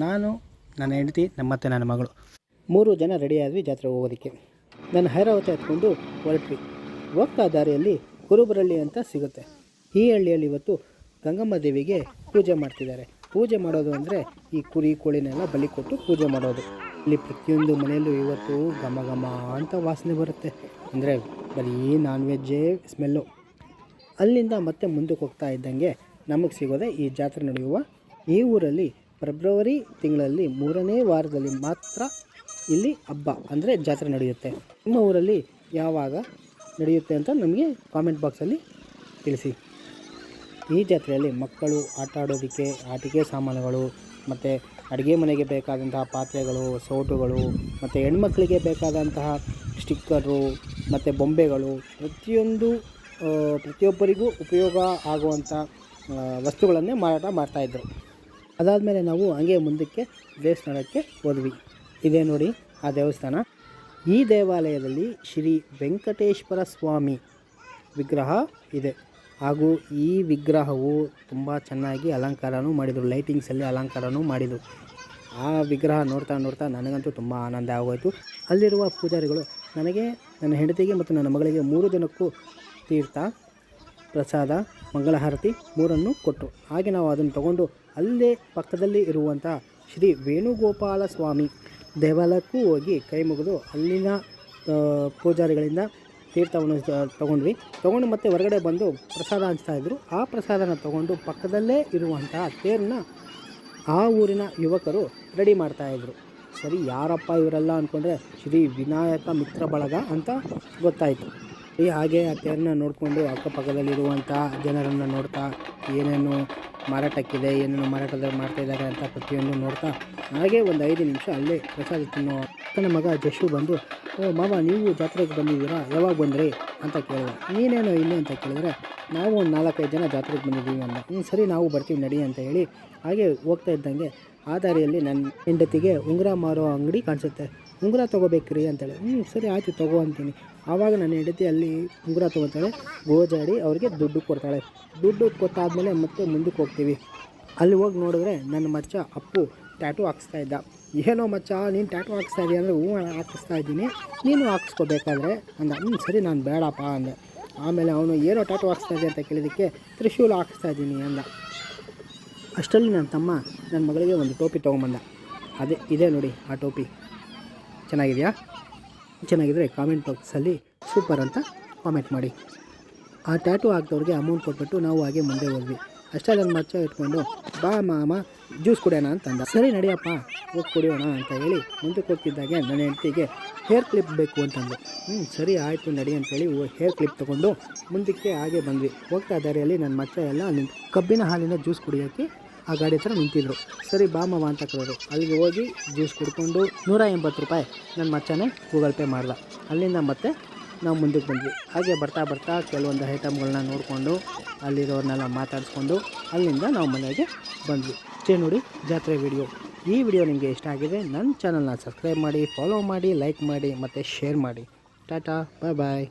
ನಾನು, ನನ್ನ ಹೆಂಡತಿ, ಮತ್ತು ನನ್ನ ಮಗಳು 3 ಜನ ರೆಡಿ ಆದ್ವಿ ಜಾತ್ರೆಗೆ ಹೋಗೋದಕ್ಕೆ. ನಾನು ಐರಾವತಿ ಹತ್ಕೊಂಡು ಹೊರಟ್ವಿ. ಹೋಗ್ತಾ ದಾರಿಯಲ್ಲಿ ಕುರುಬರಳ್ಳಿ ಅಂತ ಸಿಗುತ್ತೆ. ಈ ಹಳ್ಳಿಯಲ್ಲಿ ಇವತ್ತು ಗಂಗಮ್ಮ ದೇವಿಗೆ ಪೂಜೆ ಮಾಡ್ತಿದ್ದಾರೆ. ಪೂಜೆ ಮಾಡೋದು ಅಂದರೆ ಈ ಕುರಿ ಕೋಳಿನೆಲ್ಲ ಬಲಿ ಕೊಟ್ಟು ಪೂಜೆ ಮಾಡೋದು. ಇಲ್ಲಿ ಪ್ರತಿಯೊಂದು ಮನೆಯಲ್ಲೂ ಇವತ್ತು ಘಮ ಘಮ ಅಂತ ವಾಸನೆ ಬರುತ್ತೆ. ಅಂದರೆ ಬರೀ ನಾನ್ ವೆಜ್ಜೇ ಸ್ಮೆಲ್ಲು. ಅಲ್ಲಿಂದ ಮತ್ತೆ ಮುಂದಕ್ಕೆ ಹೋಗ್ತಾ ಇದ್ದಂಗೆ ನಮಗೆ ಸಿಗೋದೆ ಈ ಜಾತ್ರೆ ನಡೆಯುವ ಈ ಊರಲ್ಲಿ ಫೆಬ್ರವರಿ ತಿಂಗಳಲ್ಲಿ 3ನೇ ವಾರದಲ್ಲಿ ಮಾತ್ರ ಇಲ್ಲಿ ಹಬ್ಬ ಅಂದರೆ ಜಾತ್ರೆ ನಡೆಯುತ್ತೆ. ನಿಮ್ಮ ಊರಲ್ಲಿ ಯಾವಾಗ ನಡೆಯುತ್ತೆ ಅಂತ ನಮಗೆ ಕಾಮೆಂಟ್ ಬಾಕ್ಸಲ್ಲಿ ತಿಳಿಸಿ. ಈ ಜಾತ್ರೆಯಲ್ಲಿ ಮಕ್ಕಳು ಆಟ ಆಡೋದಕ್ಕೆ ಆಟಿಕೆ ಸಾಮಾನುಗಳು ಮತ್ತು ಅಡುಗೆ ಮನೆಗೆ ಬೇಕಾದಂತಹ ಪಾತ್ರೆಗಳು, ಸೌಟುಗಳು ಮತ್ತು ಹೆಣ್ಮಕ್ಳಿಗೆ ಬೇಕಾದಂತಹ ಸ್ಟಿಕ್ಕರು ಮತ್ತು ಬೊಂಬೆಗಳು ಪ್ರತಿಯೊಬ್ಬರಿಗೂ ಉಪಯೋಗ ಆಗುವಂಥ ವಸ್ತುಗಳನ್ನೇ ಮಾರಾಟ ಮಾಡ್ತಾಯಿದ್ರು. ಅದಾದಮೇಲೆ ನಾವು ಹಂಗೆ ಮುಂದಕ್ಕೆ ದೇವಸ್ಥಾನಕ್ಕೆ ಹೋದ್ವಿ. ಇದೇ ನೋಡಿ ಆ ದೇವಸ್ಥಾನ. ಈ ದೇವಾಲಯದಲ್ಲಿ ಶ್ರೀ ವೆಂಕಟೇಶ್ವರ ಸ್ವಾಮಿ ವಿಗ್ರಹ ಇದೆ. ಹಾಗೂ ಈ ವಿಗ್ರಹವು ತುಂಬ ಚೆನ್ನಾಗಿ ಅಲಂಕಾರನೂ ಮಾಡಿದರು. ಲೈಟಿಂಗ್ಸಲ್ಲಿ ಅಲಂಕಾರನೂ ಮಾಡಿದರು. ಆ ವಿಗ್ರಹ ನೋಡ್ತಾ ನನಗಂತೂ ತುಂಬ ಆನಂದ ಆಗೋಯಿತು. ಅಲ್ಲಿರುವ ಪೂಜಾರಿಗಳು ನನಗೆ, ನನ್ನ ಹೆಂಡತಿಗೆ ಮತ್ತು ನನ್ನ ಮಗಳಿಗೆ 3 ಜನಕ್ಕೂ ತೀರ್ಥ, ಪ್ರಸಾದ, ಮಂಗಳಹಾರತಿ 3 ಕೊಟ್ಟರು. ಹಾಗೆ ನಾವು ಅದನ್ನು ತಗೊಂಡು ಅಲ್ಲೇ ಪಕ್ಕದಲ್ಲಿ ಇರುವಂಥ ಶ್ರೀ ವೇಣುಗೋಪಾಲ ಸ್ವಾಮಿ ದೇವಾಲಯಕ್ಕೂ ಹೋಗಿ ಕೈ ಮುಗಿದು ಅಲ್ಲಿನ ಪೂಜಾರಿಗಳಿಂದ ತೀರ್ಥವನ್ನು ತೊಗೊಂಡು ಮತ್ತೆ ಹೊರಗಡೆ ಬಂದು ಪ್ರಸಾದ ಹಂಚ್ತಾಯಿದ್ರು. ಆ ಪ್ರಸಾದನ ತೊಗೊಂಡು ಪಕ್ಕದಲ್ಲೇ ಇರುವಂತಹ ತೇರನ್ನ ಆ ಊರಿನ ಯುವಕರು ರೆಡಿ ಮಾಡ್ತಾಯಿದ್ರು. ಸರಿ, ಯಾರಪ್ಪ ಇವರೆಲ್ಲ ಅಂದ್ಕೊಂಡ್ರೆ ಶ್ರೀ ವಿನಾಯಕ ಮಿತ್ರ ಬಳಗ ಅಂತ ಗೊತ್ತಾಯಿತು. ಹಾಗೆ ಆ ತೇರನ್ನ ನೋಡಿಕೊಂಡು ಅಕ್ಕಪಕ್ಕದಲ್ಲಿರುವಂಥ ಜನರನ್ನು ನೋಡ್ತಾ ಏನೇನು ಮಾರಾಟಕ್ಕಿದೆ, ಏನೇನು ಮಾರಾಟದಲ್ಲಿ ಮಾಡ್ತಾಯಿದ್ದಾರೆ ಅಂತ ಪ್ರತಿಯೊಂದು ನೋಡ್ತಾ ಹಾಗೆ ಒಂದು 5 ನಿಮಿಷ ಅಲ್ಲೇ ಪ್ರಸಾದ ತಿನ್ನೋ ನನ್ನ ಮಗ ಜಶು ಬಂದು, ಓ ಮಾವ, ನೀವು ಜಾತ್ರೆಗೆ ಬಂದಿದ್ದೀರಾ, ಯಾವಾಗ ಬಂದ್ರಿ ಅಂತ ಕೇಳಿದ. ನೀನೇನೋ ಇಲ್ಲಿ ಅಂತ ಕೇಳಿದ್ರೆ, ನಾವು ಒಂದು 4-5 ಜನ ಜಾತ್ರೆಗೆ ಬಂದಿದ್ದೀವಿ ಅಂದ. ಸರಿ, ನಾವು ಬರ್ತೀವಿ ನಡಿ ಅಂತ ಹೇಳಿ ಹಾಗೆ ಹೋಗ್ತಾ ಇದ್ದಂಗೆ ಆ ದಾರಿಯಲ್ಲಿ ನನ್ನ ಹೆಂಡತಿಗೆ ಉಂಗುರ ಮಾರೋ ಅಂಗಡಿ ಕಾಣಿಸುತ್ತೆ. ಉಂಗುರ ತೊಗೋಬೇಕ್ರಿ ಅಂತೇಳಿ. ಸರಿ ಆಯಿತು ತಗೋ ಅಂತೀನಿ. ಆವಾಗ ನನ್ನ ಹೆಂಡತಿ ಅಲ್ಲಿ ಉಂಗುರ ತೊಗೊತಾಳೆ, ಗೋಜಾಡಿ ಅವ್ರಿಗೆ ದುಡ್ಡು ಕೊಡ್ತಾಳೆ. ದುಡ್ಡು ಕೊಟ್ಟಾದಮೇಲೆ ಮತ್ತೆ ಮುಂದಕ್ಕೆ ಹೋಗ್ತೀವಿ. ಅಲ್ಲಿ ಹೋಗಿ ನೋಡಿದ್ರೆ ನನ್ನ ಮಚ್ಚ ಅಪ್ಪು ಟ್ಯಾಟೂ ಹಾಕ್ಸ್ತಾ ಇದ್ದ. ಏನೋ ಮಚ್ಚ, ನೀನು ಟ್ಯಾಟೂ ಹಾಕ್ಸ್ತಾ ಇದೀಯ ಅಂದರೆ ಹ್ಞೂ ಹಾಕಿಸ್ತಾ ಇದ್ದೀನಿ, ನೀನು ಹಾಕ್ಸ್ಕೋಬೇಕಾದ್ರೆ ಅಂದ. ಸರಿ, ನಾನು ಬೇಡಪ್ಪ ಅಂದೆ. ಆಮೇಲೆ ಅವನು ಏನೋ ಟ್ಯಾಟೂ ಹಾಕ್ಸ್ತಾ ಇದೆ ಅಂತ ಕೇಳಿದ್ದಕ್ಕೆ ತ್ರಿಶೂಲ ಹಾಕ್ಸ್ತಾ ಇದ್ದೀನಿ ಅಂದ. ಅಷ್ಟರಲ್ಲಿ ನನ್ನ ತಮ್ಮ ನನ್ನ ಮಗಳಿಗೆ ಒಂದು ಟೋಪಿ ತೊಗೊಂಬಂದ. ಇದೇ ನೋಡಿ ಆ ಟೋಪಿ. ಚೆನ್ನಾಗಿದೆಯಾ? ಚೆನ್ನಾಗಿದ್ದರೆ ಕಾಮೆಂಟ್ ಬಾಕ್ಸಲ್ಲಿ ಸೂಪರ್ ಅಂತ ಕಾಮೆಂಟ್ ಮಾಡಿ. ಆ ಟ್ಯಾಟೂ ಹಾಕಿದವ್ರಿಗೆ ಅಮೌಂಟ್ ಕೊಟ್ಬಿಟ್ಟು ನಾವು ಹಾಗೆ ಮುಂದೆ ಹೋದ್ವಿ. ಅಷ್ಟೇ ನನ್ನ ಮಚ್ಚ ಇಟ್ಕೊಂಡು, ಬಾ ಮಾಮ ಜ್ಯೂಸ್ ಕುಡಿಯೋಣ ಅಂತಂದ. ಸರಿ ನಡಿಯಪ್ಪ ಹೋಗಿ ಕುಡಿಯೋಣ ಅಂತ ಹೇಳಿ ಮುಂದಕ್ಕೆ ಹೋಗ್ತಿದ್ದಾಗೆ ನನ್ನ ಹೆಂಡತಿಗೆ ಹೇರ್ ಕ್ಲಿಪ್ ಬೇಕು ಅಂತಂದು. ಸರಿ ಆಯಿತು ನಡಿ ಅಂತೇಳಿ ಹೇರ್ ಕ್ಲಿಪ್ ತೊಗೊಂಡು ಮುಂದಕ್ಕೆ ಹಾಗೆ ಬಂದ್ವಿ. ಹೋಗ್ತಾ ದಾರಿಯಲ್ಲಿ ನನ್ನ ಮಚ್ಚ ಎಲ್ಲ ಕಬ್ಬಿನ ಹಾಲಿನ ಜ್ಯೂಸ್ ಕುಡಿಯೋಕ್ಕೆ ಆ ಗಾಡಿ ಹತ್ರ ನಿಂತಿದ್ರು. ಸರಿ ಬಾ ಮಾವ ಅಂತ ಕರೆದ್ರು. ಅಲ್ಲಿಗೆ ಹೋಗಿ ಜ್ಯೂಸ್ ಕುಡ್ಕೊಂಡು 180 ರೂಪಾಯಿ ನನ್ನ ಮಚ್ಚನೇ ಗೂಗಲ್ ಪೇ ಮಾಡ್ದ. ಅಲ್ಲಿಂದ ಮತ್ತೆ ನಾವು ಮುಂದಕ್ಕೆ ಬಂದ್ವಿ. ಹಾಗೆ ಬರ್ತಾ ಕೆಲವೊಂದು ಐಟಮ್ಗಳನ್ನ ನೋಡಿಕೊಂಡು ಅಲ್ಲಿರೋರನ್ನೆಲ್ಲ ಮಾತಾಡಿಸ್ಕೊಂಡು ಅಲ್ಲಿಂದ ನಾವು ಮನೆಗೆ ಬಂದ್ವಿ. ಅಷ್ಟೇ ನೋಡಿ ಜಾತ್ರೆ ವಿಡಿಯೋ. ಈ ವಿಡಿಯೋ ನಿಮಗೆ ಇಷ್ಟ ಆಗಿದೆ, ನನ್ನ ಚಾನಲ್ನ ಸಬ್ಸ್ಕ್ರೈಬ್ ಮಾಡಿ, ಫಾಲೋ ಮಾಡಿ, ಲೈಕ್ ಮಾಡಿ ಮತ್ತು ಶೇರ್ ಮಾಡಿ. ಟಾಟಾ, ಬಾಯ್ ಬಾಯ್.